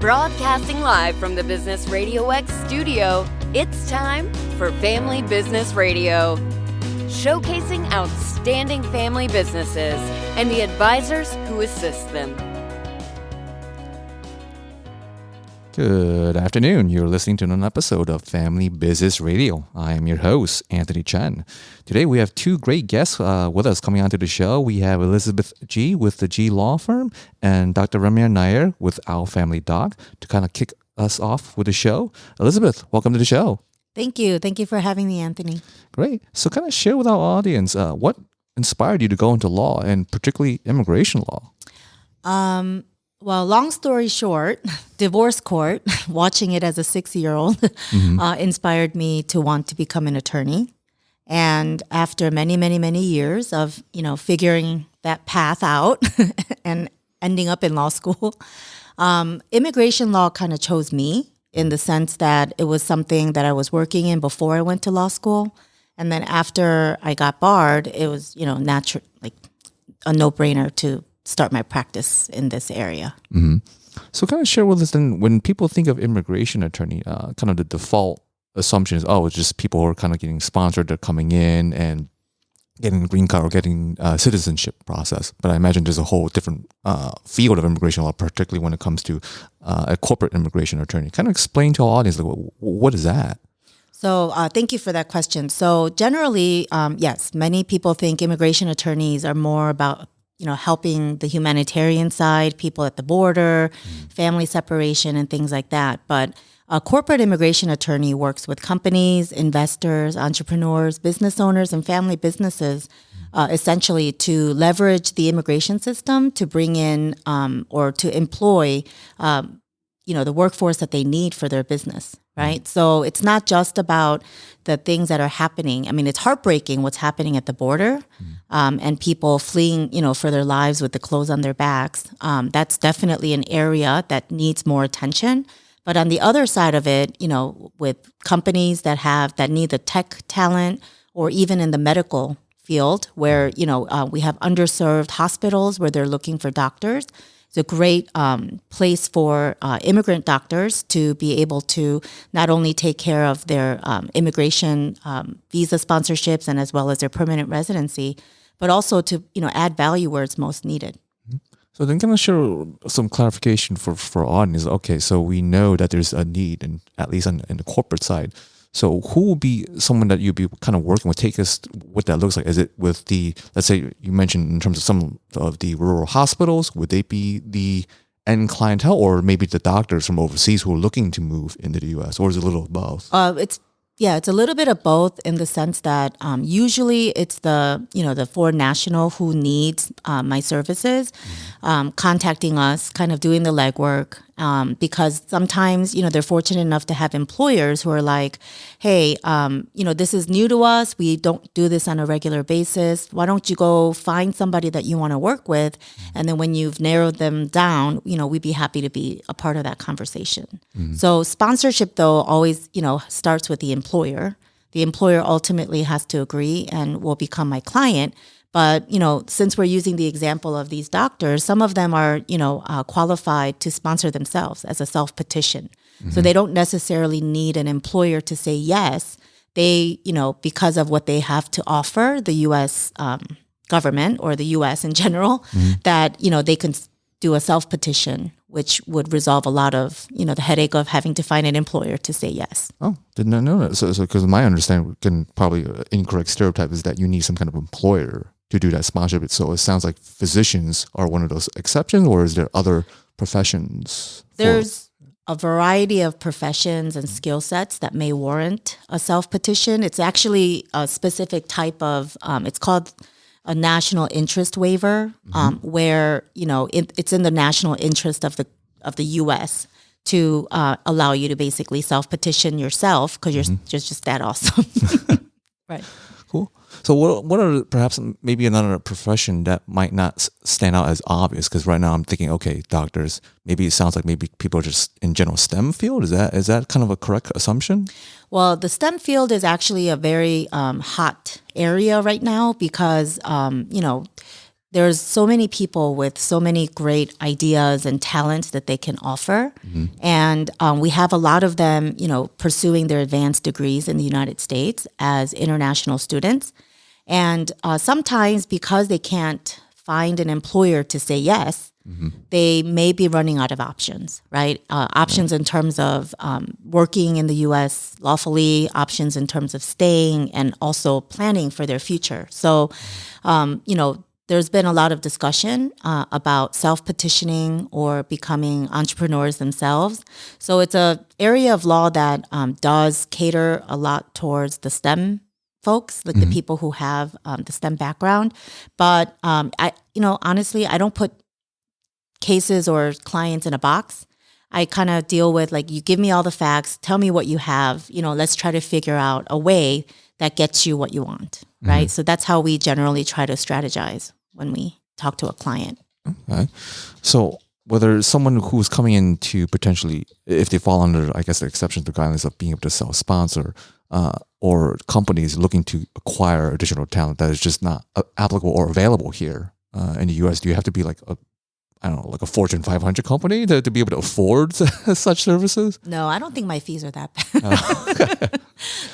Broadcasting live from the Business Radio X studio, it's time for Family Business Radio. Showcasing outstanding family businesses and the advisors who assist them. Good afternoon. You're listening to an episode of Family Business Radio. I am your host, Anthony Chen. Today we have two great guests with us coming onto the show. We have Elizabeth G. with the G Law Firm and Dr. Remmya Nair with Our Family Doc to kind of kick us off with the show. Elizabeth, welcome to the show. Thank you. Thank you for having me, Anthony. Great. So kind of share with our audience what inspired you to go into law and particularly immigration law? Well, long story short, divorce court, watching it as a 6-year-old, inspired me to want to become an attorney. And after many years of, figuring that path out and ending up in law school, immigration law kind of chose me in the sense that it was something that I was working in before I went to law school. And then after I got barred, it was, natural, like a no-brainer to start my practice in this area. Mm-hmm. So kind of share with us then, when people think of immigration attorney, kind of the default assumption is, it's just people who are kind of getting sponsored, they're coming in and getting a green card or getting a citizenship process. But I imagine there's a whole different field of immigration law, particularly when it comes to a corporate immigration attorney. Kind of explain to our audience, like, what is that? So thank you for that question. So generally, yes, many people think immigration attorneys are more about helping the humanitarian side, people at the border, family separation, and things like that. But a corporate immigration attorney works with companies, investors, entrepreneurs, business owners, and family businesses, essentially to leverage the immigration system to bring in or to employ, the workforce that they need for their business. Right. So it's not just about the things that are happening. I mean, it's heartbreaking what's happening at the border and people fleeing, for their lives with the clothes on their backs. That's definitely an area that needs more attention. But on the other side of it, with companies that need the tech talent, or even in the medical field where, we have underserved hospitals where they're looking for doctors. It's a great place for immigrant doctors to be able to not only take care of their immigration visa sponsorships and as well as their permanent residency, but also to add value where it's most needed. So then, can I share some clarification for our audience? Okay, so we know that there's a need, and at least in the corporate side. So who will be someone that you'll be kind of working with? Take us what that looks like. Is it with let's say you mentioned in terms of some of the rural hospitals, would they be the end clientele, or maybe the doctors from overseas who are looking to move into the U.S., or is it a little of both? It's a little bit of both in the sense that usually it's the foreign national who needs my services, contacting us, kind of doing the legwork, because sometimes, they're fortunate enough to have employers who are like, hey, this is new to us. We don't do this on a regular basis. Why don't you go find somebody that you want to work with? And then when you've narrowed them down, we'd be happy to be a part of that conversation. Mm-hmm. So sponsorship, though, always, starts with the employer. The employer ultimately has to agree and will become my client. But, since we're using the example of these doctors, some of them are, qualified to sponsor themselves as a self-petition. Mm-hmm. So they don't necessarily need an employer to say yes. They, because of what they have to offer the U.S. Government or the U.S. in general, that, they can do a self-petition, which would resolve a lot of, the headache of having to find an employer to say yes. Oh, did not know that. So because my understanding, can probably incorrect stereotype is that you need some kind of employer to do that sponsorship. So it sounds like physicians are one of those exceptions, or is there other professions? There's a variety of professions and skill sets that may warrant a self-petition. It's actually a specific type of, it's called a national interest waiver, where, it's in the national interest of the U.S. to allow you to basically self-petition yourself because you're just that awesome. Right. Cool. So what are perhaps maybe another profession that might not stand out as obvious? Because right now I'm thinking, okay, doctors, maybe it sounds like maybe people are just in general STEM field. Is that kind of a correct assumption? Well, the STEM field is actually a very hot area right now because, there's so many people with so many great ideas and talents that they can offer. And we have a lot of them, pursuing their advanced degrees in the United States as international students. And sometimes because they can't find an employer to say yes, they may be running out of options, right? Options in terms of working in the U.S. lawfully, options in terms of staying, and also planning for their future. So, there's been a lot of discussion about self-petitioning or becoming entrepreneurs themselves. So it's an area of law that does cater a lot towards the STEM folks, like the people who have the STEM background. But honestly, I don't put cases or clients in a box. I kind of deal with you give me all the facts, tell me what you have, let's try to figure out a way that gets you what you want, right? So that's how we generally try to strategize when we talk to a client. Okay. So whether someone who's coming in to potentially, if they fall under, I guess, the exceptions to the guidelines of being able to self-sponsor, or companies looking to acquire additional talent that is just not applicable or available here in the U.S., do you have to be like a Fortune 500 company to be able to afford such services? No, I don't think my fees are that bad.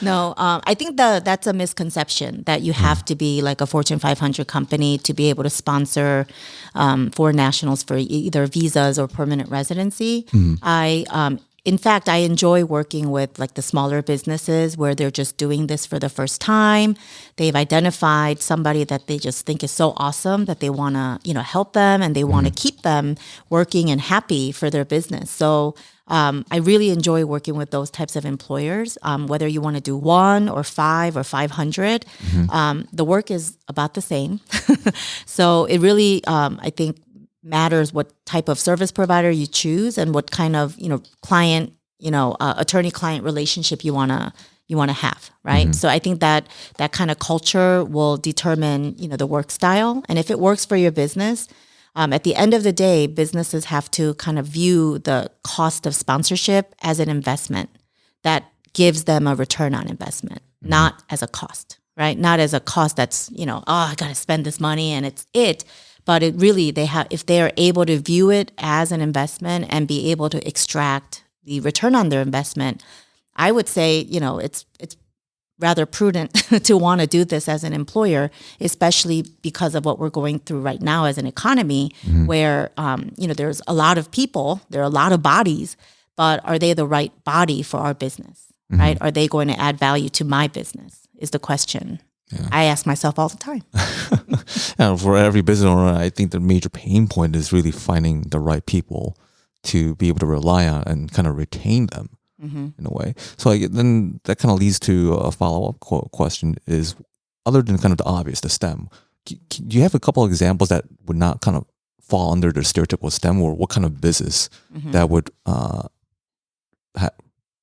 No, I think that's a misconception that you have to be like a Fortune 500 company to be able to sponsor foreign nationals for either visas or permanent residency. In fact, I enjoy working with the smaller businesses where they're just doing this for the first time. They've identified somebody that they just think is so awesome that they want to, help them, and they want to keep them working and happy for their business. So I really enjoy working with those types of employers. Whether you want to do 1 or 5 or 500, the work is about the same. So it really, I think, matters what type of service provider you choose and what kind of client attorney-client relationship you want to have, right? So I think that kind of culture will determine the work style, and if it works for your business. At the end of the day, businesses have to kind of view the cost of sponsorship as an investment that gives them a return on investment, not as a cost, right? Not as a cost that's I got to spend this money and it's it. But it really, if they are able to view it as an investment and be able to extract the return on their investment, I would say, it's rather prudent to want to do this as an employer, especially because of what we're going through right now as an economy, where there's a lot of people, there are a lot of bodies, but are they the right body for our business, right? Are they going to add value to my business? Is the question. Yeah. I ask myself all the time. And for every business owner, I think the major pain point is really finding the right people to be able to rely on and kind of retain them in a way. So then that kind of leads to a follow-up question is, other than kind of the obvious, the STEM, do you have a couple of examples that would not kind of fall under the stereotypical STEM, or what kind of business that would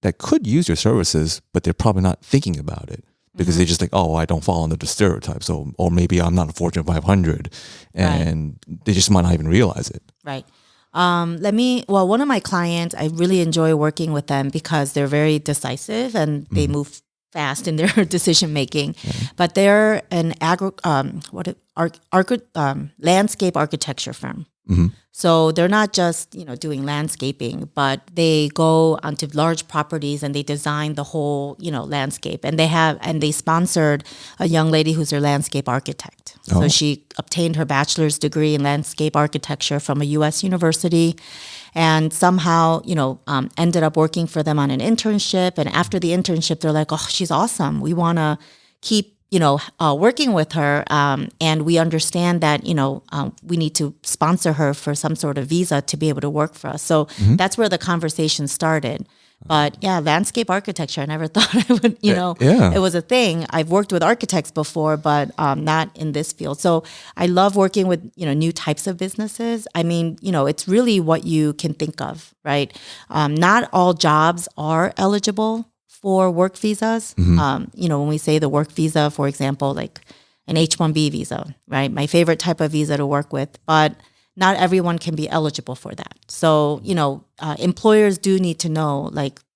that could use your services, but they're probably not thinking about it? Because they just think, I don't fall under the stereotype. So, or maybe I'm not a Fortune 500, and they just might not even realize it. Right. One of my clients, I really enjoy working with them because they're very decisive and they move fast in their decision making. But they're an landscape architecture firm. So they're not just, doing landscaping, but they go onto large properties and they design the whole, landscape. And they sponsored a young lady who's their landscape architect. So she obtained her bachelor's degree in landscape architecture from a U.S. university, and somehow, ended up working for them on an internship. And after the internship, they're like, she's awesome. We want to keep working with her, and we understand that, we need to sponsor her for some sort of visa to be able to work for us. So that's where the conversation started. But yeah, landscape architecture, I never thought I would, it was a thing. I've worked with architects before, but not in this field. So I love working with, new types of businesses. I mean, it's really what you can think of, right? Not all jobs are eligible for work visas. When we say the work visa, for example, like an H-1B visa, right? My favorite type of visa to work with, but not everyone can be eligible for that. So, employers do need to know,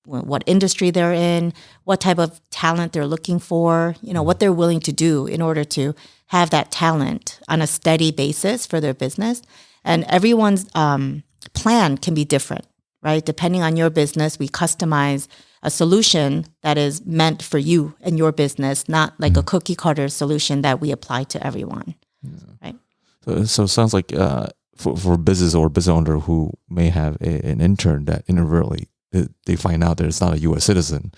what industry they're in, what type of talent they're looking for, what they're willing to do in order to have that talent on a steady basis for their business. And everyone's plan can be different, right? Depending on your business, we customize a solution that is meant for you and your business, not like a cookie cutter solution that we apply to everyone, right? So it sounds like for a business or business owner who may have an intern that inadvertently they find out that it's not a U.S. citizen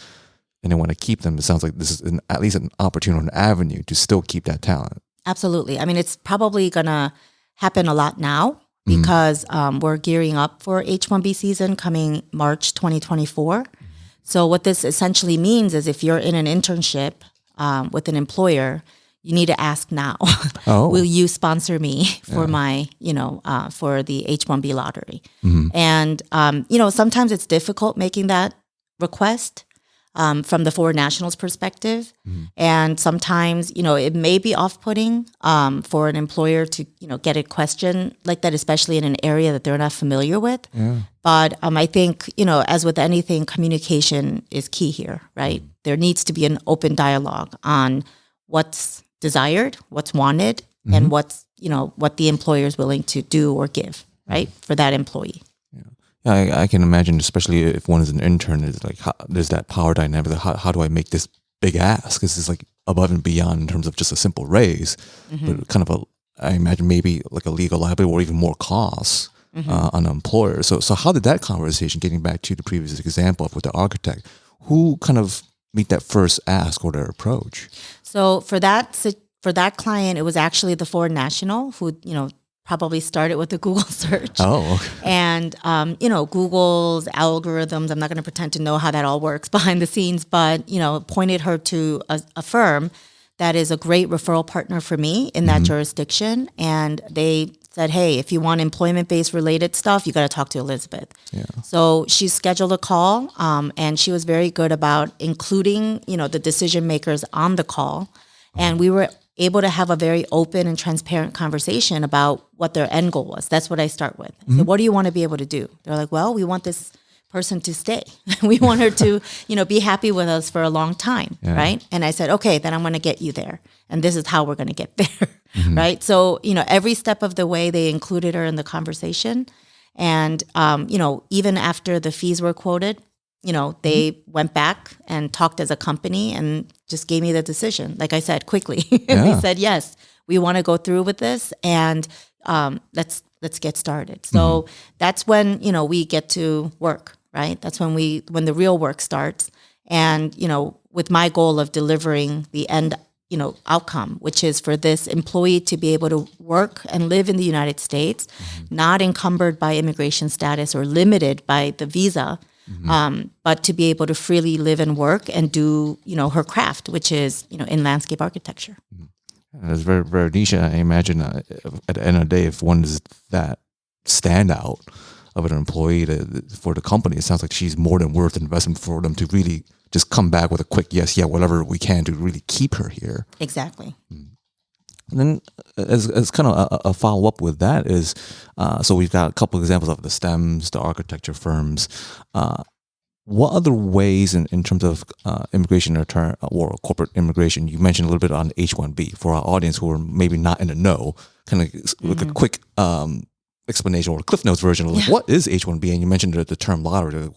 and they want to keep them, it sounds like this is at least an opportunity, an avenue to still keep that talent. Absolutely. I mean, it's probably going to happen a lot now because we're gearing up for H-1B season coming March 2024. So what this essentially means is if you're in an internship with an employer, you need to ask now, will you sponsor me for my, for the H-1B lottery? And, sometimes it's difficult making that request from the foreign nationals perspective. And sometimes, it may be off-putting for an employer to, get a question like that, especially in an area that they're not familiar with. But I think, as with anything, communication is key here, right? There needs to be an open dialogue on what's desired, what's wanted, and what's, what the employer is willing to do or give, right, for that employee. I can imagine, especially if one is an intern, is like there's that power dynamic. How do I make this big ask? Because it's like above and beyond in terms of just a simple raise, but kind of I imagine maybe like a legal liability or even more costs on an employer. So how did that conversation, getting back to the previous example of with the architect, who kind of meet that first ask or their approach? So for that client, it was actually the foreign national who, probably started with a Google search. Oh, okay. And, Google's algorithms, I'm not going to pretend to know how that all works behind the scenes, but, pointed her to a firm that is a great referral partner for me in that jurisdiction. And they said, hey, if you want employment-based related stuff, you got to talk to Elizabeth. Yeah. So she scheduled a call, and she was very good about including, the decision makers on the call. And we were able to have a very open and transparent conversation about what their end goal was. That's what I start with. So what do you want to be able to do? They're like, well, we want this person to stay. We want her to, be happy with us for a long time, right? And I said, okay, then I'm going to get you there. And this is how we're going to get there, right? So, every step of the way, they included her in the conversation. And, even after the fees were quoted, they went back and talked as a company and just gave me the decision. Like I said, quickly. They said, yes, we want to go through with this and let's get started. So that's when, we get to work, right? That's when the real work starts. And, with my goal of delivering the end, outcome, which is for this employee to be able to work and live in the United States, not encumbered by immigration status or limited by the visa, but to be able to freely live and work and do, her craft, which is, in landscape architecture. That's very, very niche. I imagine at the end of the day, if one is that standout of an employee for the company, it sounds like she's more than worth investment for them to really just come back with a quick yes, yeah, whatever we can to really keep her here. Exactly. And then as kind of a follow-up with that is, so we've got a couple of examples of the STEMs, the architecture firms. What other ways in terms of immigration return or corporate immigration, you mentioned a little bit on H-1B for our audience who are maybe not in the know, kind of like a quick explanation or a Cliff Notes version of like, what is H-1B? And you mentioned the term lottery.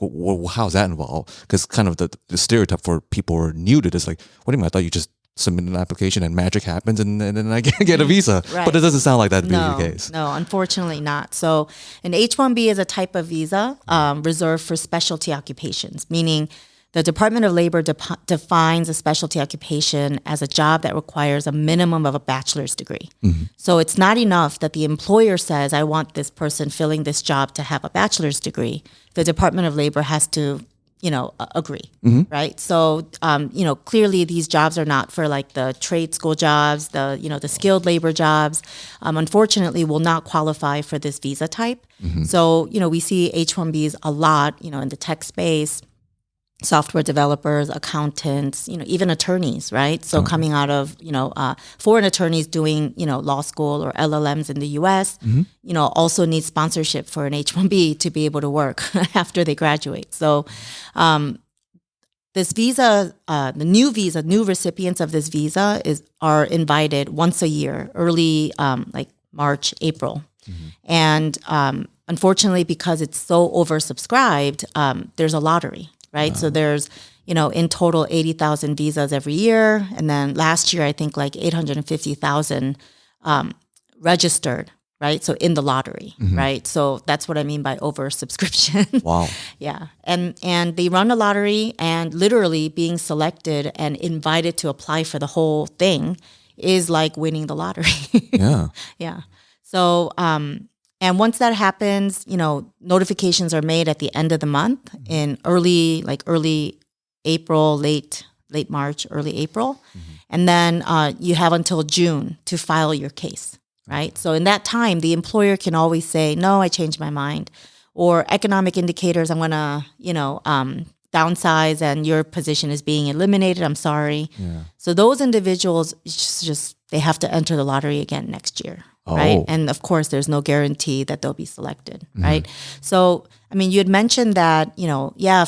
How's that involved? Because kind of the stereotype for people who are new to this, like, what do you mean? I thought you just submit an application and magic happens and then I get a visa. Right. But it doesn't sound like that to be the case. No, unfortunately not. So an H-1B is a type of visa reserved for specialty occupations, meaning the Department of Labor defines a specialty occupation as a job that requires a minimum of a bachelor's degree. So it's not enough that the employer says, I want this person filling this job to have a bachelor's degree. The Department of Labor has to agree, right? So, clearly these jobs are not for like the trade school jobs, the skilled labor jobs, unfortunately will not qualify for this visa type. So, we see H-1Bs a lot, in the tech space, software developers, accountants, even attorneys, right? So coming out of, foreign attorneys doing, law school or LLMs in the US, also need sponsorship for an H-1B to be able to work after they graduate. So this visa, new recipients of this visa are invited once a year, early like March, April. And unfortunately, because it's so oversubscribed, there's a lottery. Right. So there's, in total 80,000 visas every year. And then last year, I think like 850,000 registered. Right. So in the lottery. Right. So that's what I mean by oversubscription. Wow. Yeah. And they run a lottery, and literally being selected and invited to apply for the whole thing is like winning the lottery. Yeah. Yeah. So, and once that happens, notifications are made at the end of the month in early April, late March, early April. And then you have until June to file your case, right? So in that time, the employer can always say, no, I changed my mind. Or economic indicators, I'm going to, downsize and your position is being eliminated. I'm sorry. Yeah. So those individuals, just they have to enter the lottery again next year. Right. And of course, there's no guarantee that they'll be selected. Right. So, I mean, you had mentioned that,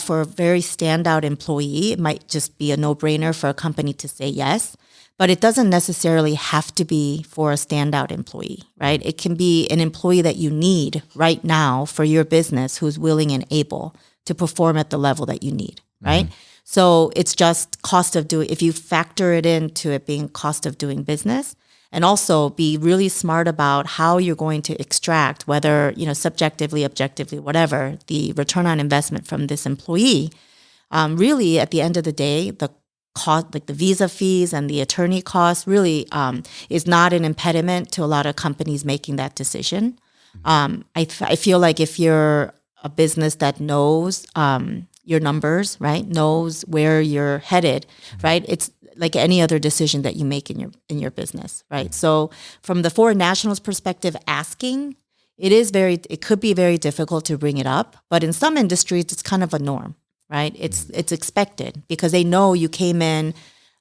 for a very standout employee, it might just be a no-brainer for a company to say yes, but it doesn't necessarily have to be for a standout employee. Right. It can be an employee that you need right now for your business who's willing and able to perform at the level that you need. Right. So it's just cost of doing, if you factor it into it being cost of doing business. And also be really smart about how you're going to extract, whether, subjectively, objectively, whatever, the return on investment from this employee. Really, at the end of the day, the cost, like the visa fees and the attorney costs, really is not an impediment to a lot of companies making that decision. I feel like if you're a business that knows your numbers, right, knows where you're headed, right, it's like any other decision that you make in your business, right? So from the foreign nationals perspective, asking, it could be very difficult to bring it up, but in some industries, it's kind of a norm, right? It's expected because they know you came in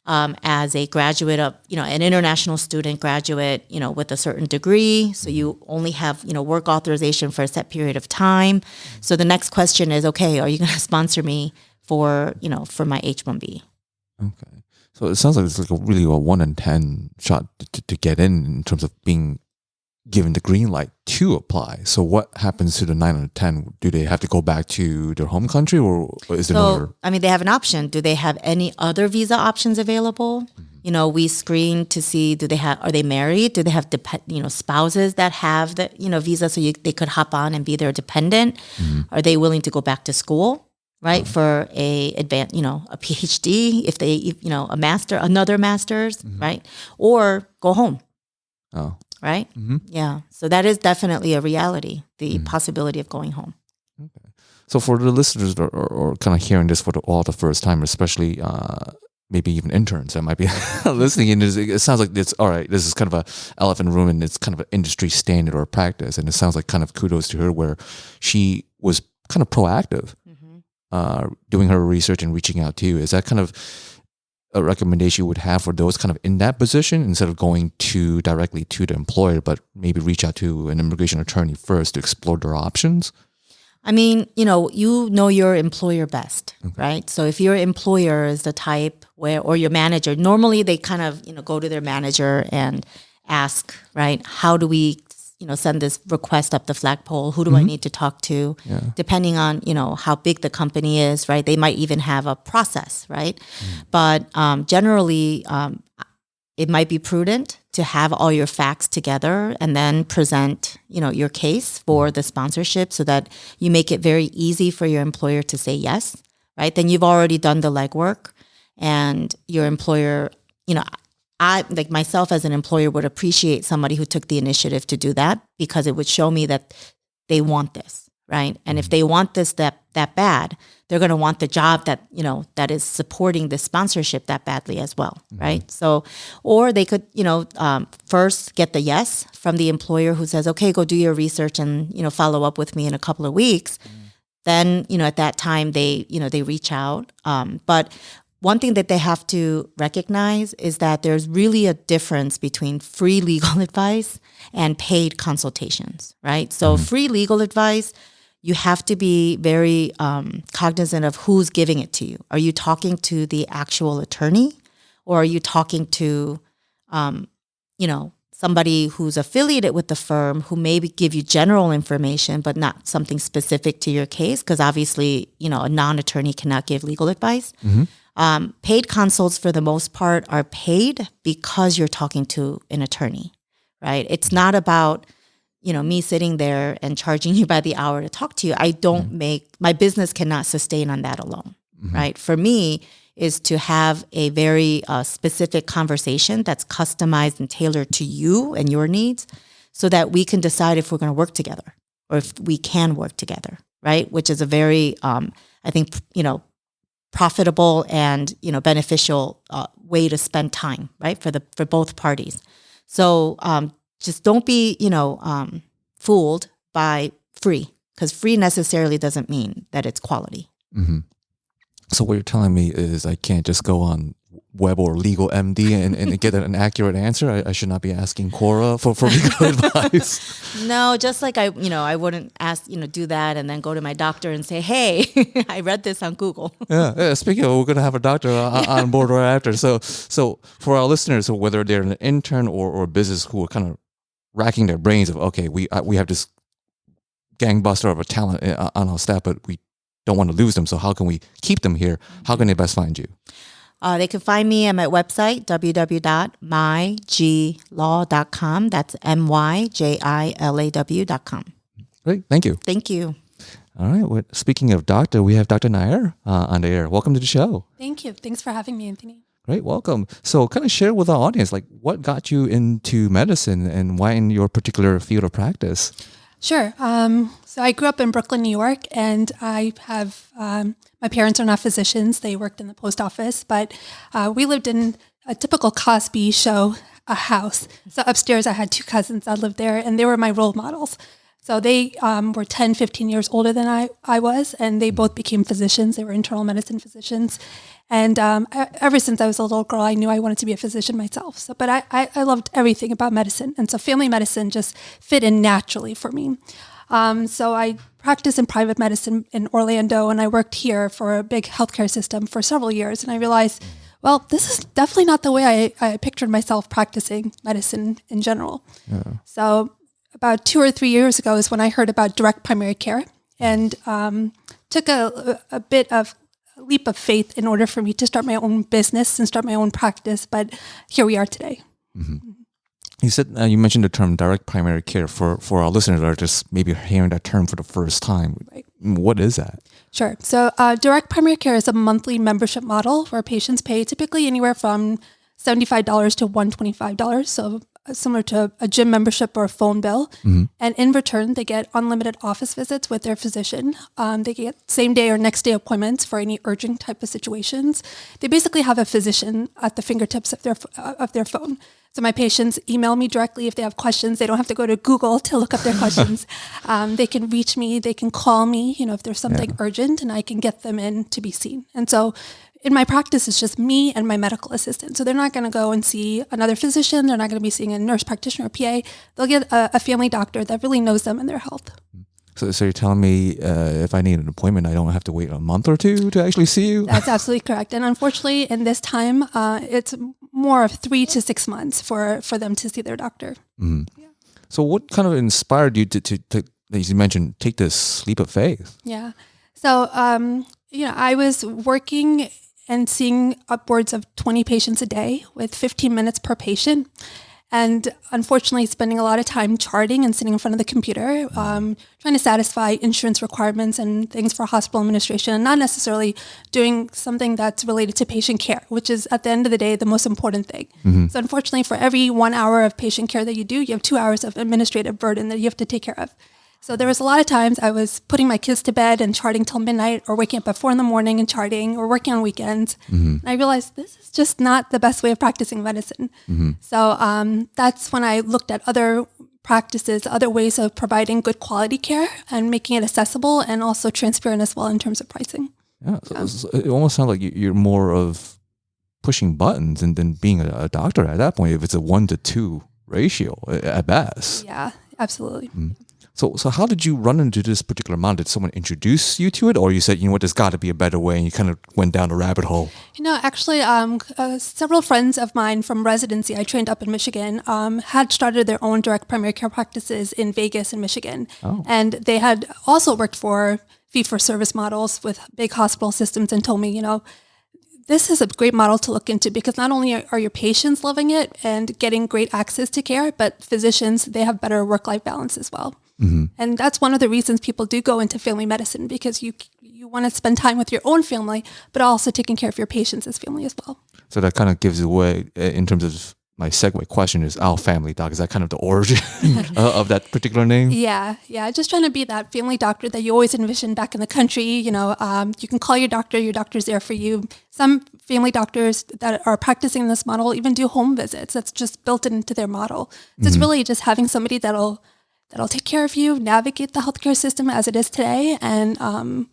as a graduate of, an international student graduate, with a certain degree. So you only have, work authorization for a set period of time. So the next question is, okay, are you going to sponsor me for my H-1B? Okay. So it sounds like it's like really a 1 in 10 shot to get in terms of being given the green light to apply. So what happens to the 9 out of 10? Do they have to go back to their home country or is there another? I mean, they have an option. Do they have any other visa options available? We screen to see, are they married? Do they have, spouses that have the, visa so they could hop on and be their dependent? Are they willing to go back to school? Right, for a PhD, if they, another master's, right, or go home. Oh, right, yeah. So that is definitely a reality, the possibility of going home. Okay. So for the listeners that are kind of hearing this for the first time, especially maybe even interns that might be listening in, it sounds like it's all right. This is kind of a elephant room, and it's kind of an industry standard or practice, and it sounds like kind of kudos to her where she was kind of proactive. Doing her research and reaching out to you. Is that kind of a recommendation you would have for those kind of in that position instead of going directly to the employer, but maybe reach out to an immigration attorney first to explore their options? I mean, you know your employer best, right? So if your employer is the type or your manager, normally they kind of, go to their manager and ask, right? How do we, send this request up the flagpole? Who do I need to talk to? Yeah. Depending on, how big the company is, right? They might even have a process, right? But generally, it might be prudent to have all your facts together and then present, your case for the sponsorship so that you make it very easy for your employer to say yes, right? Then you've already done the legwork, and your employer, I, like myself as an employer, would appreciate somebody who took the initiative to do that, because it would show me that they want this, right? And if they want this that bad, they're going to want the job that, that is supporting the sponsorship that badly as well, right? So, or they could, first get the yes from the employer who says, okay, go do your research and, follow up with me in a couple of weeks. then, at that time they reach out. But one thing that they have to recognize is that there's really a difference between free legal advice and paid consultations, right? So free legal advice, you have to be very cognizant of who's giving it to you. Are you talking to the actual attorney, or are you talking to, somebody who's affiliated with the firm who maybe give you general information, but not something specific to your case? Because obviously, a non-attorney cannot give legal advice. Paid consults, for the most part, are paid because you're talking to an attorney, right? It's not about, me sitting there and charging you by the hour to talk to you. My business cannot sustain on that alone, right? For me, is to have a very specific conversation that's customized and tailored to you and your needs, so that we can decide if we're going to work together or if we can work together, right? Which is a very, I think, profitable and beneficial way to spend time, right, for both parties. So just don't be fooled by free, because free necessarily doesn't mean that it's quality. So what you're telling me is I can't just go on Web or Legal MD and get an accurate answer. I should not be asking Cora for legal advice. No, just like I wouldn't ask, do that and then go to my doctor and say, hey, I read this on Google. Yeah. Speaking of, we're going to have a doctor on board right after. So for our listeners, whether they're an intern or business who are kind of racking their brains of, okay, we have this gangbuster of a talent on our staff, but we don't want to lose them. So how can we keep them here? How can they best find you? They can find me at my website, www.myglaw.com. That's MYJILAW.com. Great. Thank you. Thank you. All right. Well, speaking of doctor, we have Dr. Nair on the air. Welcome to the show. Thank you. Thanks for having me, Anthony. Great. Welcome. So kind of share with our audience, like what got you into medicine and why in your particular field of practice? Sure. So I grew up in Brooklyn, New York, and I have, my parents are not physicians. They worked in the post office, but we lived in a typical Cosby show house. So upstairs I had two cousins that lived there, and they were my role models. So they were 10, 15 years older than I was, and they both became physicians. They were internal medicine physicians. And ever since I was a little girl, I knew I wanted to be a physician myself. So, but I loved everything about medicine. And so family medicine just fit in naturally for me. So I practiced in private medicine in Orlando, and I worked here for a big healthcare system for several years. And I realized, well, this is definitely not the way I pictured myself practicing medicine in general. Yeah. So about 2 or 3 years ago is when I heard about direct primary care, and took a bit of a leap of faith in order for me to start my own business and start my own practice. But here we are today. Mm-hmm. You said you mentioned the term direct primary care for our listeners that are just maybe hearing that term for the first time. Right. What is that? Sure. So direct primary care is a monthly membership model where patients pay typically anywhere from $75 to $125. So similar to a gym membership or a phone bill. Mm-hmm. And in return, they get unlimited office visits with their physician. They get same day or next day appointments for any urgent type of situations. They basically have a physician at the fingertips of their phone. So my patients email me directly if they have questions. They don't have to go to Google to look up their questions. They can reach me. They can call me, if there's something urgent, and I can get them in to be seen. And so in my practice, it's just me and my medical assistant. So they're not going to go and see another physician. They're not going to be seeing a nurse practitioner or PA. They'll get a family doctor that really knows them and their health. So you're telling me if I need an appointment, I don't have to wait a month or two to actually see you? That's absolutely correct. And unfortunately, in this time, it's more of 3 to 6 months for them to see their doctor. Mm-hmm. Yeah. So what kind of inspired you to as you mentioned, take this leap of faith? Yeah. So, I was working and seeing upwards of 20 patients a day with 15 minutes per patient. And unfortunately, spending a lot of time charting and sitting in front of the computer, trying to satisfy insurance requirements and things for hospital administration, and not necessarily doing something that's related to patient care, which is at the end of the day, the most important thing. Mm-hmm. So unfortunately, for every 1 hour of patient care that you do, you have 2 hours of administrative burden that you have to take care of. So there was a lot of times I was putting my kids to bed and charting till midnight, or waking up at 4 a.m. and charting, or working on weekends. Mm-hmm. And I realized this is just not the best way of practicing medicine. Mm-hmm. So that's when I looked at other practices, other ways of providing good quality care and making it accessible and also transparent as well in terms of pricing. Yeah, so it almost sounds like you're more of pushing buttons and then being a doctor at that point. If it's a 1-to-2 ratio at best. Yeah, absolutely. So how did you run into this particular model? Did someone introduce you to it, or you said, you know what, there's got to be a better way, and you kind of went down a rabbit hole? Actually, several friends of mine from residency, I trained up in Michigan, had started their own direct primary care practices in Vegas and Michigan. And they had also worked for fee-for-service models with big hospital systems and told me, this is a great model to look into because not only are your patients loving it and getting great access to care, but physicians, they have better work-life balance as well. And that's one of the reasons people do go into family medicine, because you want to spend time with your own family, but also taking care of your patients as family as well. So that kind of gives away, in terms of my segue question, is our family doc. Is that kind of the origin of that particular name? Yeah. Just trying to be that family doctor that you always envisioned back in the country. You can call your doctor's there for you. Some family doctors that are practicing this model even do home visits. That's just built into their model. So it's really just having somebody that'll take care of you, navigate the healthcare system as it is today, and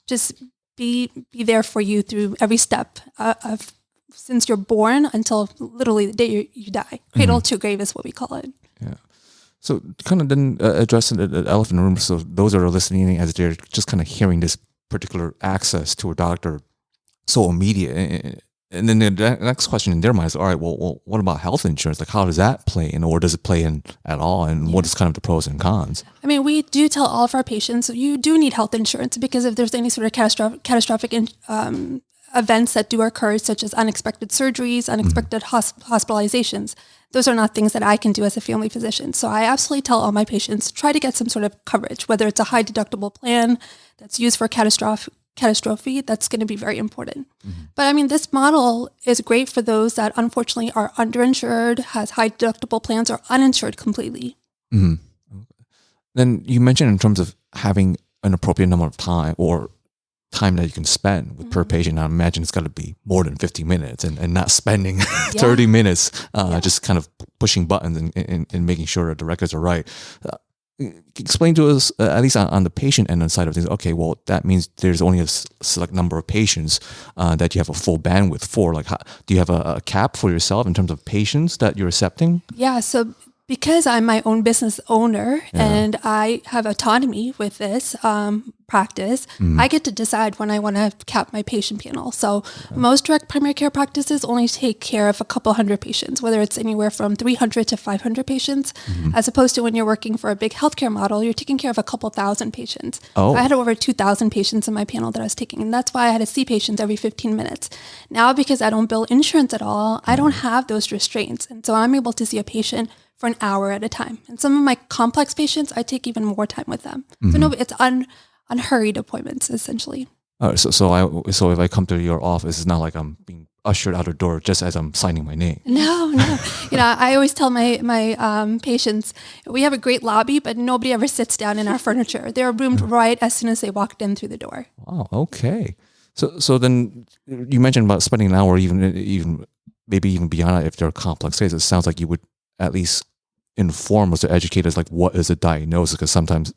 just be there for you through every step of since you're born until literally the day you die. Cradle to grave is what we call it. Yeah. So kind of then addressing the elephant in the room. So those that are listening, as they're just kind of hearing this particular access to a doctor so immediate. And then the next question in their mind is, all right, well, what about health insurance? Like, how does that play in, or does it play in at all? And what is kind of the pros and cons? I mean, we do tell all of our patients, you do need health insurance, because if there's any sort of catastrophic events that do occur, such as unexpected surgeries, unexpected hospitalizations, those are not things that I can do as a family physician. So I absolutely tell all my patients, try to get some sort of coverage, whether it's a high deductible plan that's used for catastrophe, that's going to be very important. But I mean, this model is great for those that unfortunately are underinsured, has high deductible plans, or uninsured completely. Okay. Then you mentioned in terms of having an appropriate number of time, or time that you can spend with per patient. I imagine it's got to be more than 50 minutes and not spending 30 minutes just kind of pushing buttons and making sure that the records are right. Explain to us, at least on the patient end side of things, okay, well, that means there's only a select number of patients that you have a full bandwidth for. Like, do you have a cap for yourself in terms of patients that you're accepting? Yeah, so because I'm my own business owner and I have autonomy with this practice, I get to decide when I want to cap my patient panel. So most direct primary care practices only take care of a couple hundred patients, whether it's anywhere from 300 to 500 patients, as opposed to when you're working for a big healthcare model, you're taking care of a couple thousand patients. I had over 2,000 patients in my panel that I was taking, and that's why I had to see patients every 15 minutes. Now, because I don't bill insurance at all, I don't have those restraints. And so I'm able to see a patient for an hour at a time. And some of my complex patients, I take even more time with them. So no, it's unhurried appointments, essentially. All right, so if I come to your office, it's not like I'm being ushered out the door just as I'm signing my name. No. I always tell my patients, we have a great lobby, but nobody ever sits down in our furniture. They're roomed right as soon as they walked in through the door. Wow, okay. So then you mentioned about spending an hour, even maybe even beyond that if they're complex cases. It sounds like you would at least inform us or educate us, like, what is a diagnosis? Because sometimes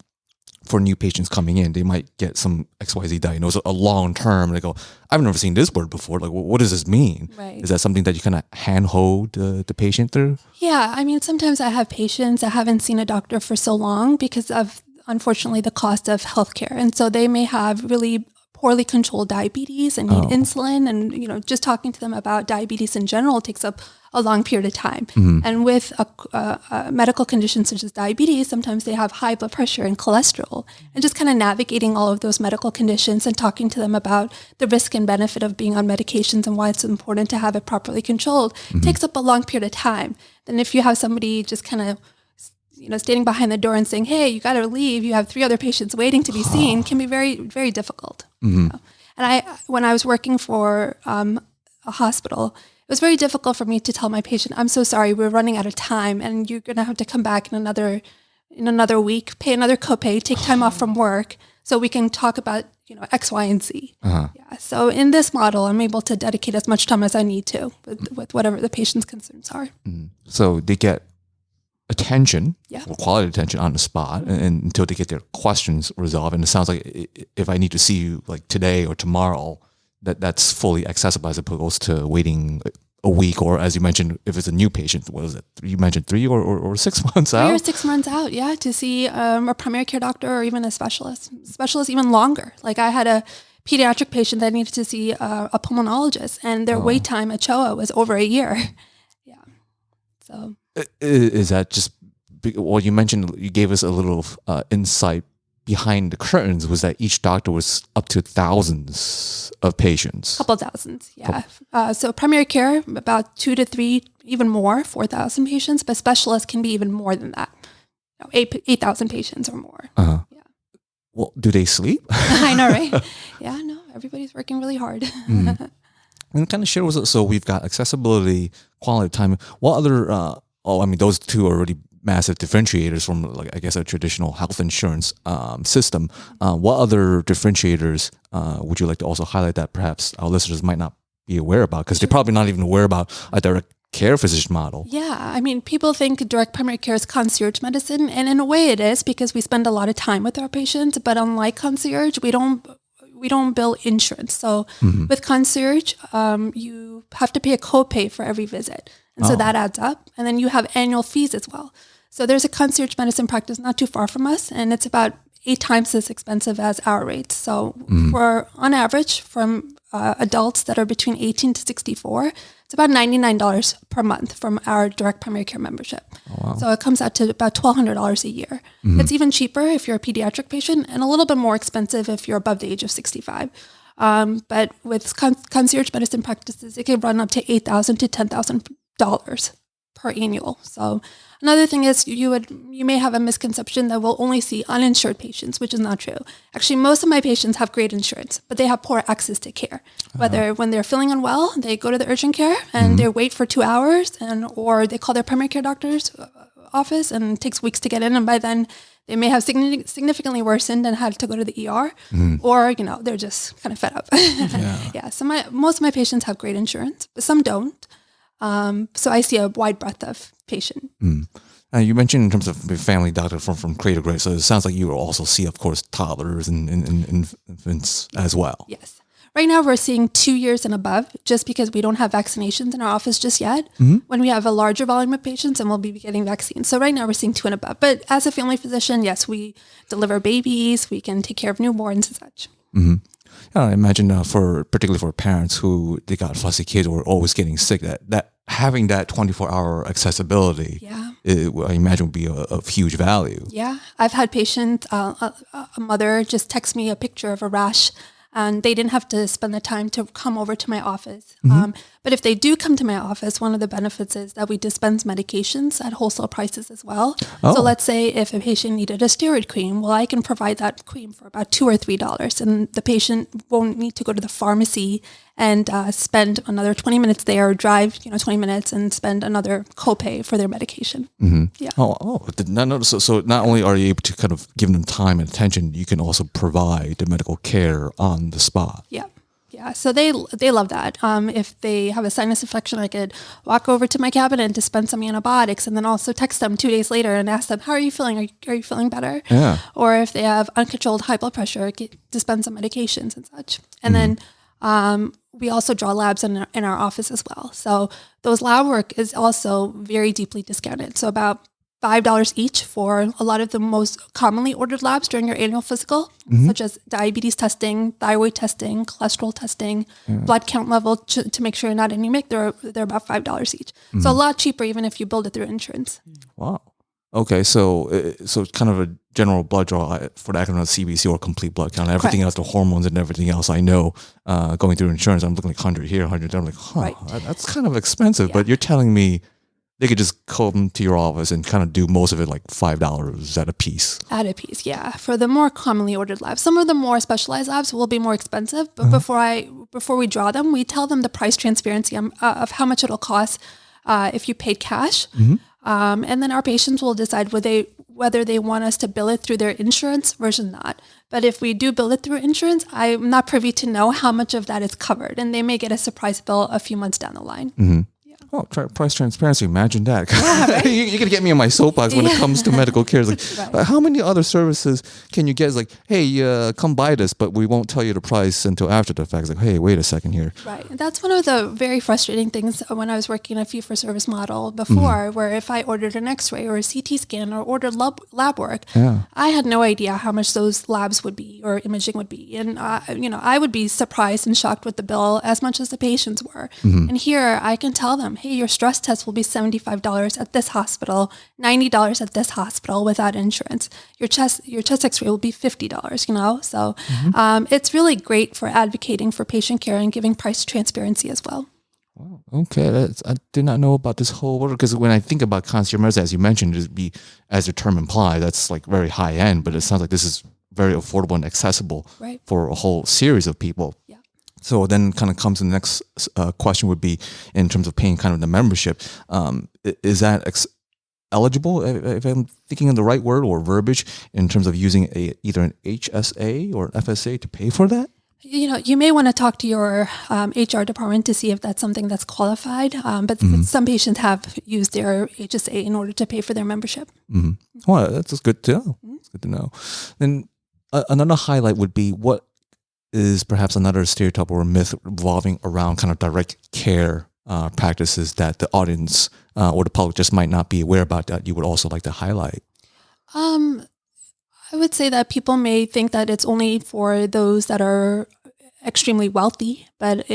for new patients coming in, they might get some XYZ diagnosis, a long term, and they go, I've never seen this word before. Like, what does this mean? Right. Is that something that you kind of handhold the patient through? Yeah, I mean, sometimes I have patients that haven't seen a doctor for so long because of, unfortunately, the cost of healthcare. And so they may have really poorly controlled diabetes and need insulin. And, just talking to them about diabetes in general takes up a long period of time. And with a medical condition such as diabetes, sometimes they have high blood pressure and cholesterol. And just kind of navigating all of those medical conditions and talking to them about the risk and benefit of being on medications and why it's important to have it properly controlled takes up a long period of time. Then if you have somebody just kind of standing behind the door and saying, hey, you got to leave, you have 3 other patients waiting to be seen, can be very, very difficult. And when I was working for a hospital, it was very difficult for me to tell my patient, I'm so sorry, we're running out of time and you're going to have to come back in another week, pay another copay, take time off from work so we can talk about, X, Y, and Z. Yeah. So in this model, I'm able to dedicate as much time as I need to with whatever the patient's concerns are. So they get attention, Yeah. or quality attention on the spot, and until they get their questions resolved. And it sounds like if I need to see you like today or tomorrow, that's fully accessible as opposed to waiting a week, or as you mentioned, if it's a new patient, what is it? You mentioned 3 or 6 months out? 3 or 6 months out, yeah, to see a primary care doctor or even a specialist. Specialist even longer. Like I had a pediatric patient that needed to see a pulmonologist, and their wait time at CHOA was over a year. Yeah. So Is that just, well, you mentioned, you gave us a little insight behind the curtains, was that each doctor was up to thousands of patients. couple thousands, yeah. So primary care, about 2 to 3, even more, 4,000 patients, but specialists can be even more than that. 8,000 patients or more. Uh-huh. Yeah. Well, do they sleep? I know, right? Yeah, no, everybody's working really hard. And kind of share with us, so we've got accessibility, quality of time. What other, those two are already massive differentiators from, like, I guess, a traditional health insurance system. What other differentiators would you like to also highlight that perhaps our listeners might not be aware about? Because they're probably not even aware about a direct care physician model. Yeah, I mean, people think direct primary care is concierge medicine, and in a way it is because we spend a lot of time with our patients, but unlike concierge, we don't bill insurance. So with concierge, you have to pay a copay for every visit. And so that adds up. And then you have annual fees as well. So there's a concierge medicine practice not too far from us, and it's about 8 times as expensive as our rates. So for, on average, from adults that are between 18 to 64, it's about $99 per month from our direct primary care membership. Oh, wow. So it comes out to about $1,200 a year. It's even cheaper if you're a pediatric patient, and a little bit more expensive if you're above the age of 65. But with concierge medicine practices, it can run up to $8,000 to $10,000 per annual. So another thing is you may have a misconception that we'll only see uninsured patients, which is not true. Actually, most of my patients have great insurance, but they have poor access to care. Whether when they're feeling unwell, they go to the urgent care and they wait for 2 hours, or they call their primary care doctor's office and it takes weeks to get in, and by then they may have significantly worsened and had to go to the ER, or they're just kind of fed up. Yeah. So most of my patients have great insurance, but some don't. So I see a wide breadth of patient. You mentioned in terms of the family doctor from cradle to grave, so it sounds like you also see, of course, toddlers and infants as well. Yes. Right now we're seeing 2 years and above, just because we don't have vaccinations in our office just yet. When we have a larger volume of patients, and we'll be getting vaccines. So right now we're seeing 2 and above. But as a family physician, yes, we deliver babies, we can take care of newborns and such. I imagine particularly for parents who they got fussy kids or always getting sick, that having that 24-hour accessibility, I imagine would be of huge value. Yeah, I've had patients, a mother just text me a picture of a rash, and they didn't have to spend the time to come over to my office. But if they do come to my office, one of the benefits is that we dispense medications at wholesale prices as well. So let's say if a patient needed a steroid cream, well, I can provide that cream for about $2 or $3, and the patient won't need to go to the pharmacy and spend another 20 minutes there, or drive 20 minutes and spend another copay for their medication. Yeah. Did not notice. So not only are you able to kind of give them time and attention, you can also provide the medical care on the spot. Yeah. Yeah, so they love that. If they have a sinus infection, I could walk over to my cabinet and dispense some antibiotics, and then also text them 2 days later and ask them, how are you feeling? Are you feeling better? Yeah. Or if they have uncontrolled high blood pressure, dispense some medications and such. And then we also draw labs in our office as well. So those lab work is also very deeply discounted. So about $5 each for a lot of the most commonly ordered labs during your annual physical, such as diabetes testing, thyroid testing, cholesterol testing, blood count level to make sure you're not anemic. They're about $5 each. So a lot cheaper even if you build it through insurance. Wow. Okay, so kind of a general blood draw for the acronym CBC, or complete blood count. Everything else, the hormones and everything else, I know going through insurance, I'm looking like 100 here, 100 there. I'm like, that's kind of expensive. Yeah. But you're telling me they could just come to your office and kind of do most of it like $5 at a piece. At a piece, yeah. For the more commonly ordered labs, some of the more specialized labs will be more expensive. But before we draw them, we tell them the price transparency of how much it'll cost if you paid cash. And then our patients will decide whether they want us to bill it through their insurance versus not. But if we do bill it through insurance, I'm not privy to know how much of that is covered, and they may get a surprise bill a few months down the line. Oh, price transparency. Imagine that. You're going to get me on my soapbox when it comes to medical care. It's like, how many other services can you get? It's like, hey, come buy this, but we won't tell you the price until after the fact. It's like, hey, wait a second here. Right. And that's one of the very frustrating things when I was working a fee-for-service model before, where if I ordered an x-ray or a CT scan or ordered lab work, I had no idea how much those labs would be or imaging would be. And, I would be surprised and shocked with the bill as much as the patients were. And here I can tell them, hey, your stress test will be $75 at this hospital, $90 at this hospital without insurance. Your chest x-ray will be $50, So it's really great for advocating for patient care and giving price transparency as well. Wow. Okay, I did not know about this whole order, because when I think about concierge medicine, as you mentioned, it'd be, as the term implies, that's like very high end, but it sounds like this is very affordable and accessible for a whole series of people. Yeah. So then kind of comes the next question would be, in terms of paying kind of the membership, is that eligible, if I'm thinking of the right word or verbiage, in terms of using either an HSA or an FSA to pay for that? You may want to talk to your HR department to see if that's something that's qualified. But some patients have used their HSA in order to pay for their membership. Well, that's good to know. It's good to know. Then another highlight would be, what is perhaps another stereotype or myth revolving around kind of direct care practices that the audience or the public just might not be aware about, that you would also like to highlight? I would say that people may think that it's only for those that are extremely wealthy, but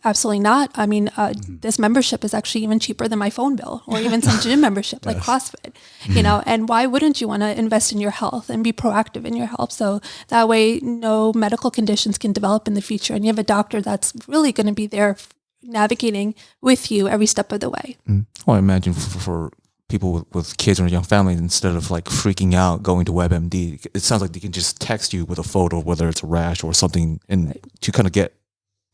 absolutely not. I mean, this membership is actually even cheaper than my phone bill, or even some gym membership like CrossFit, and why wouldn't you want to invest in your health and be proactive in your health? So that way no medical conditions can develop in the future, and you have a doctor that's really going to be there navigating with you every step of the way. Well, I imagine for people with kids or a young family, instead of like freaking out going to WebMD, it sounds like they can just text you with a photo, whether it's a rash or something, and to kind of get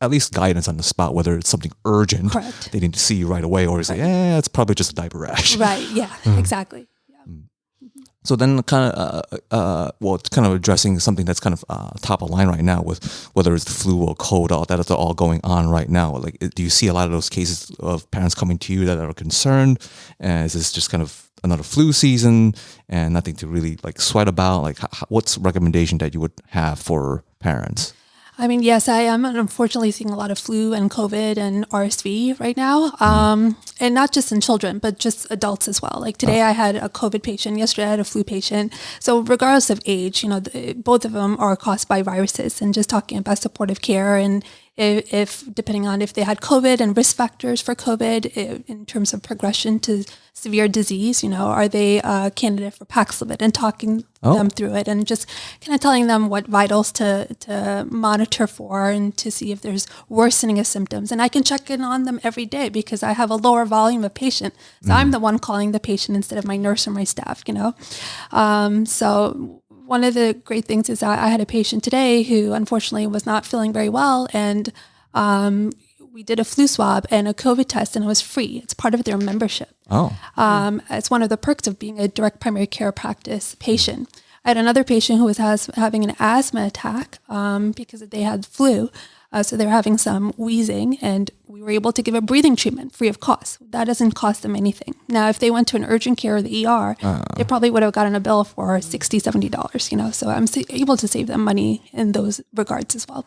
at least guidance on the spot, whether it's something urgent, they need to see you right away, or say, it's probably just a diaper rash. Right. Yeah, exactly. So then kind of addressing something that's kind of top of line right now, with whether it's the flu or cold, all that is all going on right now. Like, do you see a lot of those cases of parents coming to you that are concerned? And is this just kind of another flu season and nothing to really like sweat about? Like, what's recommendation that you would have for parents? I mean, yes, I am unfortunately seeing a lot of flu and COVID and RSV right now. And not just in children, but just adults as well. Like today I had a COVID patient, yesterday I had a flu patient. So regardless of age, both of them are caused by viruses, and just talking about supportive care, and if depending on if they had COVID and risk factors for COVID in terms of progression to severe disease, are they a candidate for Paxlovid, and talking them through it, and just kind of telling them what vitals to monitor for, and to see if there's worsening of symptoms. And I can check in on them every day because I have a lower volume of patient. So I'm the one calling the patient instead of my nurse or my staff, So one of the great things is I had a patient today who unfortunately was not feeling very well, and we did a flu swab and a COVID test, and it was free. It's part of their membership. It's one of the perks of being a direct primary care practice patient. I had another patient who was having an asthma attack because they had flu. So they were having some wheezing, and we were able to give a breathing treatment free of cost. That doesn't cost them anything. Now, if they went to an urgent care or the ER, they probably would have gotten a bill for $60, $70, So I'm able to save them money in those regards as well.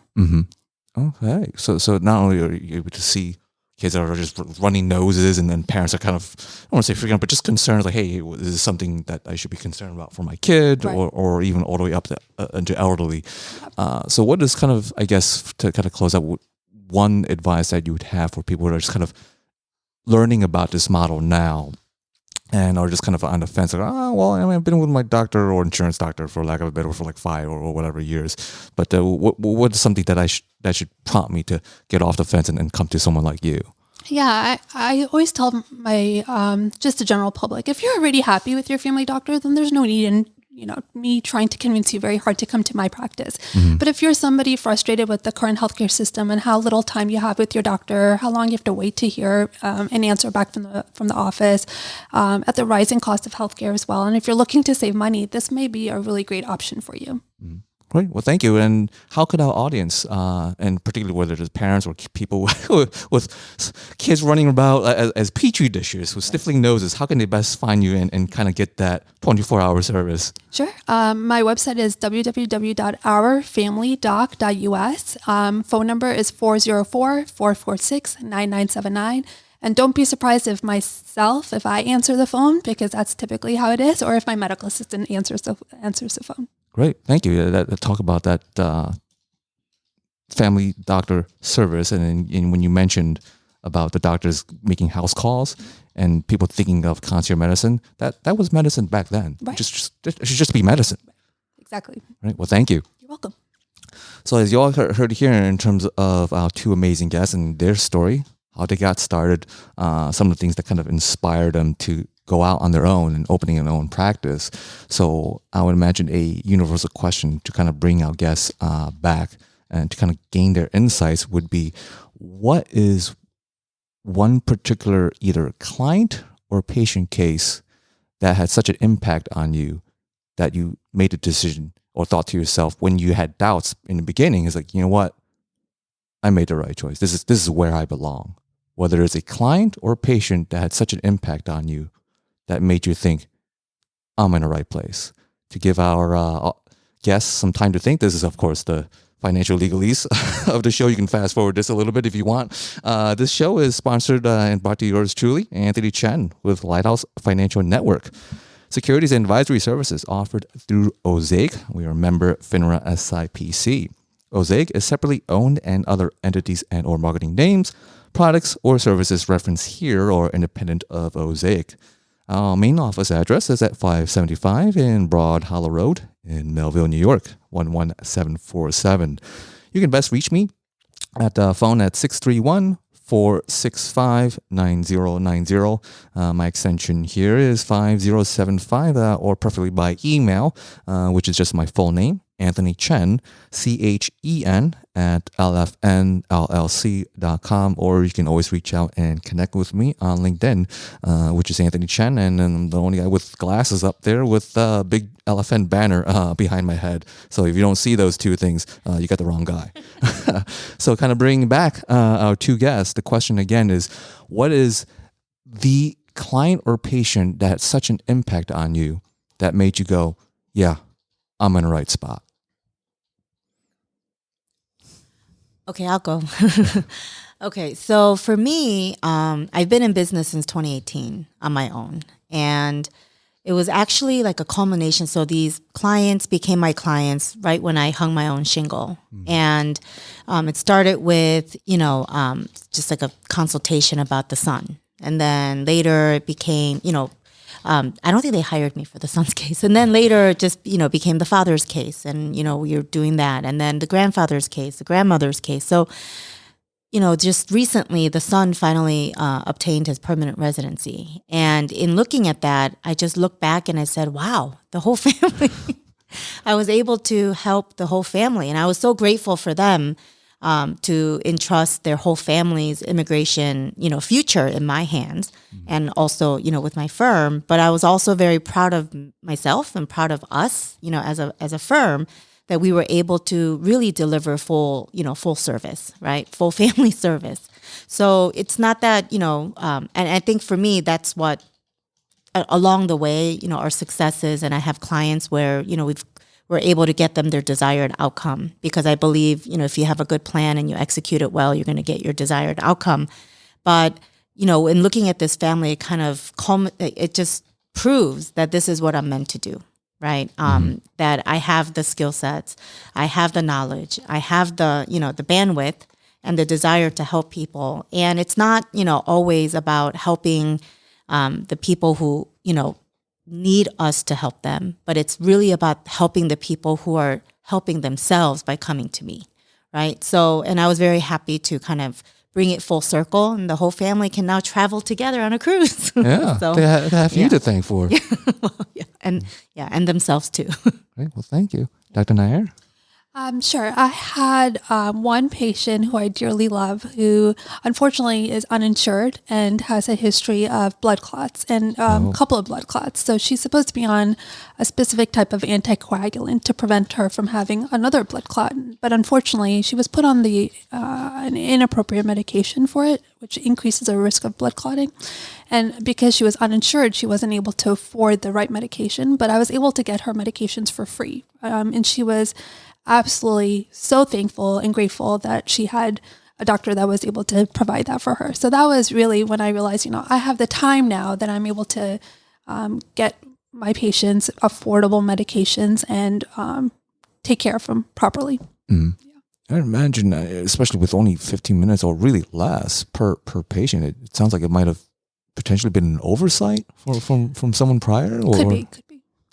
Okay. So not only are you able to see kids that are just running noses, and then parents are kind of, I don't want to say freaking out, but just concerned, like, hey, is this something that I should be concerned about for my kid, or even all the way up to elderly? So what is kind of, I guess, to kind of close out, one advice that you would have for people that are just kind of learning about this model now and are just kind of on the fence, like, I've been with my doctor or insurance doctor, for lack of a better word, for like 5 or whatever years. But what is something that that should prompt me to get off the fence and come to someone like you? Yeah, I always tell my just the general public, if you're already happy with your family doctor, then there's no need in me trying to convince you very hard to come to my practice. But if you're somebody frustrated with the current healthcare system and how little time you have with your doctor, how long you have to wait to hear an answer back from the office, at the rising cost of healthcare as well, and if you're looking to save money, this may be a really great option for you. Great. Well, thank you. And how could our audience, and particularly whether it's parents or people with kids running about as petri dishes with sniffling noses, how can they best find you and kind of get that 24-hour service? Sure. My website is www.ourfamilydoc.us. Phone number is 404-446-9979. And don't be surprised if I answer the phone, because that's typically how it is, or if my medical assistant answers the phone. Great. Thank you. Talk about that family doctor service. And when you mentioned about the doctors making house calls and people thinking of concierge medicine, that was medicine back then. Right. It should just be medicine. Exactly. Right. Well, thank you. You're welcome. So as you all heard here in terms of our two amazing guests and their story, how they got started, some of the things that kind of inspired them to go out on their own and opening their own practice. So I would imagine a universal question to kind of bring our guests back and to kind of gain their insights would be, what is one particular either client or patient case that had such an impact on you that you made a decision or thought to yourself when you had doubts in the beginning, is like, you know what, I made the right choice. This is where I belong. Whether it's a client or a patient that had such an impact on you that made you think, I'm in the right place. To give our guests some time to think, this is, of course, the financial legalese of the show. You can fast forward this a little bit if you want. This show is sponsored and brought to yours truly, Anthony Chen with Lighthouse Financial Network. Securities and advisory services offered through Osaic. We are a member FINRA SIPC. Osaic is separately owned, and other entities and or marketing names, products, or services referenced here are independent of Osaic. Our main office address is at 575 in Broad Hollow Road in Melville, New York, 11747. You can best reach me at the phone at 631-465-9090. My extension here is 5075, or preferably by email, which is just my full name, Anthony Chen, CHEN, at lfnllc.com, or you can always reach out and connect with me on LinkedIn, which is Anthony Chen, and I'm the only guy with glasses up there with a big LFN banner behind my head. So if you don't see those two things, you got the wrong guy. So kind of bringing back our two guests, the question again is, what is the client or patient that had such an impact on you that made you go, yeah, I'm in the right spot? Okay, I'll go. Okay, so for me, I've been in business since 2018 on my own. And it was actually like a culmination. So these clients became my clients right when I hung my own shingle. And it started with, just like a consultation about the son. And then later it became, I don't think they hired me for the son's case. And then later it just, became the father's case. And, we were doing that. And then the grandfather's case, the grandmother's case. So, just recently the son finally obtained his permanent residency. And in looking at that, I just looked back and I said, wow, the whole family. I was able to help the whole family. And I was so grateful for them to entrust their whole family's immigration, future in my hands, and also, with my firm. But I was also very proud of myself and proud of us, as a firm, that we were able to really deliver full service, right? Full family service. So it's not that, and I think for me, that's what along the way, our successes, and I have clients where, we're able to get them their desired outcome, because I believe, if you have a good plan and you execute it well, you're going to get your desired outcome. But, in looking at this family, it kind of it just proves that this is what I'm meant to do, right? That I have the skill sets, I have the knowledge, I have the, the bandwidth and the desire to help people. And it's not, always about helping the people who, need us to help them, but it's really about helping the people who are helping themselves by coming to me, right? So, and I was very happy to kind of bring it full circle, and the whole family can now travel together on a cruise. Yeah, so, they have you to thank for. and themselves too. Great. Well, thank you. Dr. Nair? Sure. I had one patient who I dearly love who unfortunately is uninsured and has a history of blood clots and a couple of blood clots. So she's supposed to be on a specific type of anticoagulant to prevent her from having another blood clot. But unfortunately, she was put on an inappropriate medication for it, which increases the risk of blood clotting. And because she was uninsured, she wasn't able to afford the right medication. But I was able to get her medications for free. And she was absolutely so thankful and grateful that she had a doctor that was able to provide that for her. So that was really when I realized, I have the time now that I'm able to get my patients affordable medications and take care of them properly. Mm. Yeah. I imagine, especially with only 15 minutes or really less per patient, it sounds like it might have potentially been an oversight from someone prior. Or? Could be.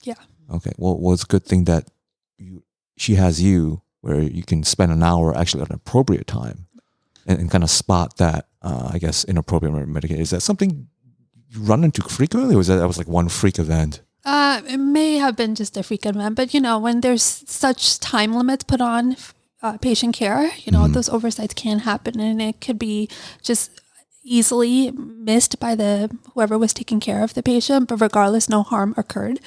Yeah. Okay. Well, it's a good thing that she has you where you can spend an hour actually at an appropriate time and kind of spot that, I guess, inappropriate medication. Is that something you run into frequently, or was that was like one freak event? It may have been just a freak event, but when there's such time limits put on patient care, those oversights can happen, and it could be just easily missed by whoever was taking care of the patient, but regardless, no harm occurred,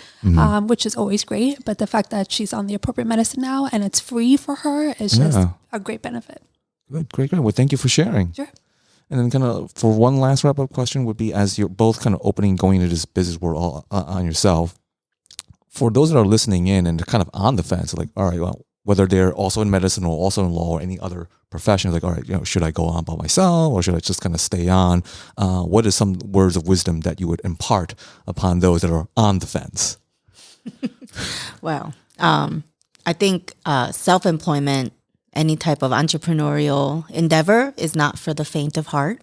which is always great. But the fact that she's on the appropriate medicine now and it's free for her is just a great benefit. Good, great. Well, thank you for sharing. Sure. And then kind of for one last wrap-up question would be, as you're both kind of going into this business world all on yourself, for those that are listening in and they're kind of on the fence, like, all right, well, whether they're also in medicine or also in law or any other profession, like, all right, should I go on by myself or should I just kind of stay on? What are some words of wisdom that you would impart upon those that are on the fence? Well, I think self-employment, any type of entrepreneurial endeavor is not for the faint of heart.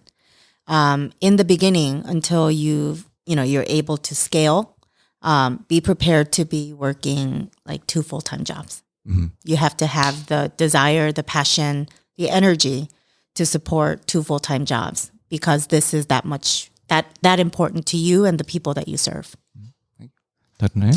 In the beginning, until you're able to scale, be prepared to be working like 2 full-time jobs. Mm-hmm. You have to have the desire, the passion, the energy to support 2 full-time jobs, because this is that much that important to you and the people that you serve. Dr. Nair?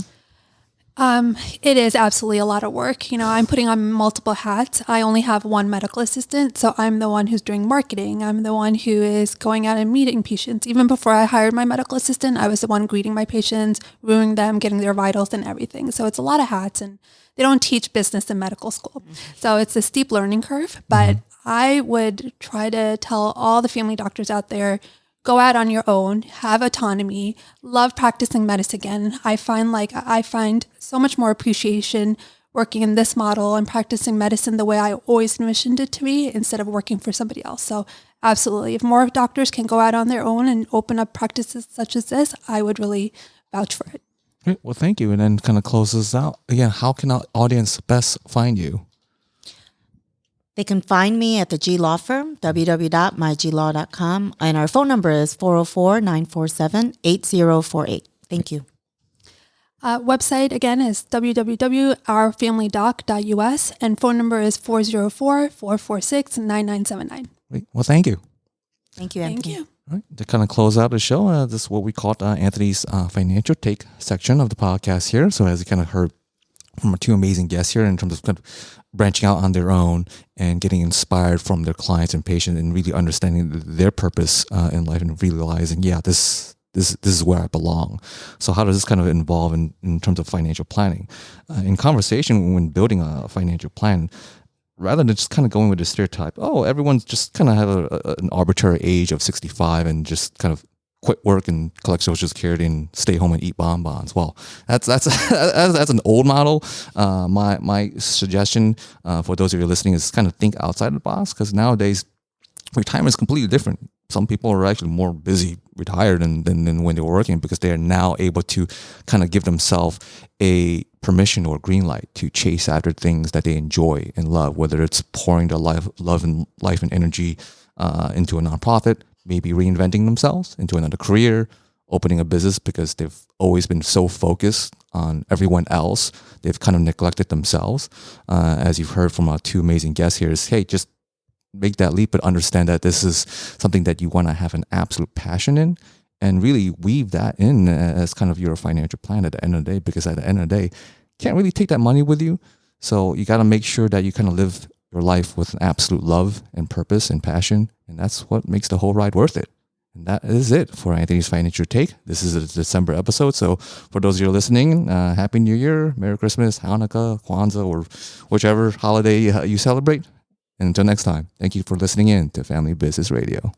It is absolutely a lot of work. I'm putting on multiple hats. I only have one medical assistant, so I'm the one who's doing marketing. I'm the one who is going out and meeting patients. Even before I hired my medical assistant, I was the one greeting my patients, reviewing them, getting their vitals and everything. So it's a lot of hats, and they don't teach business in medical school. So it's a steep learning curve, but I would try to tell all the family doctors out there, go out on your own, have autonomy, love practicing medicine again. I find so much more appreciation working in this model and practicing medicine the way I always envisioned it to be, instead of working for somebody else. So absolutely, if more doctors can go out on their own and open up practices such as this, I would really vouch for it. Great. Well, thank you. And then kind of close this out. Again, how can our audience best find you? They can find me at the G Law Firm, www.myglaw.com. And our phone number is 404-947-8048. Thank you. Website, again, is www.ourfamilydoc.us, and phone number is 404-446-9979. Great. Well, thank you. Thank you, Anthony. Thank you. All right. To kind of close out the show, this is what we called Anthony's financial take section of the podcast here. So as you kind of heard from our 2 amazing guests here in terms of kind of branching out on their own and getting inspired from their clients and patients and really understanding their purpose in life and realizing, this is where I belong. So how does this kind of involve in terms of financial planning? In conversation when building a financial plan, rather than just kind of going with the stereotype, everyone's just kind of have an arbitrary age of 65 and just kind of quit work and collect Social Security and stay home and eat bonbons. Well, that's an old model. My suggestion for those of you listening is kind of think outside the box, because nowadays retirement is completely different. Some people are actually more busy retired than when they were working, because they are now able to kind of give themselves a permission or green light to chase after things that they enjoy and love, whether it's pouring their life and energy into a nonprofit, maybe reinventing themselves into another career, opening a business, because they've always been so focused on everyone else. They've kind of neglected themselves. As you've heard from our 2 amazing guests here, is, hey, just make that leap, but understand that this is something that you want to have an absolute passion in, and really weave that in as kind of your financial plan at the end of the day, because at the end of the day, you can't really take that money with you. So you got to make sure that you kind of live your life with an absolute love and purpose and passion. And that's what makes the whole ride worth it. And that is it for Anthony's Financial Take. This is a December episode. So for those of you listening, Happy New Year, Merry Christmas, Hanukkah, Kwanzaa, or whichever holiday you celebrate. And until next time, thank you for listening in to Family Business Radio.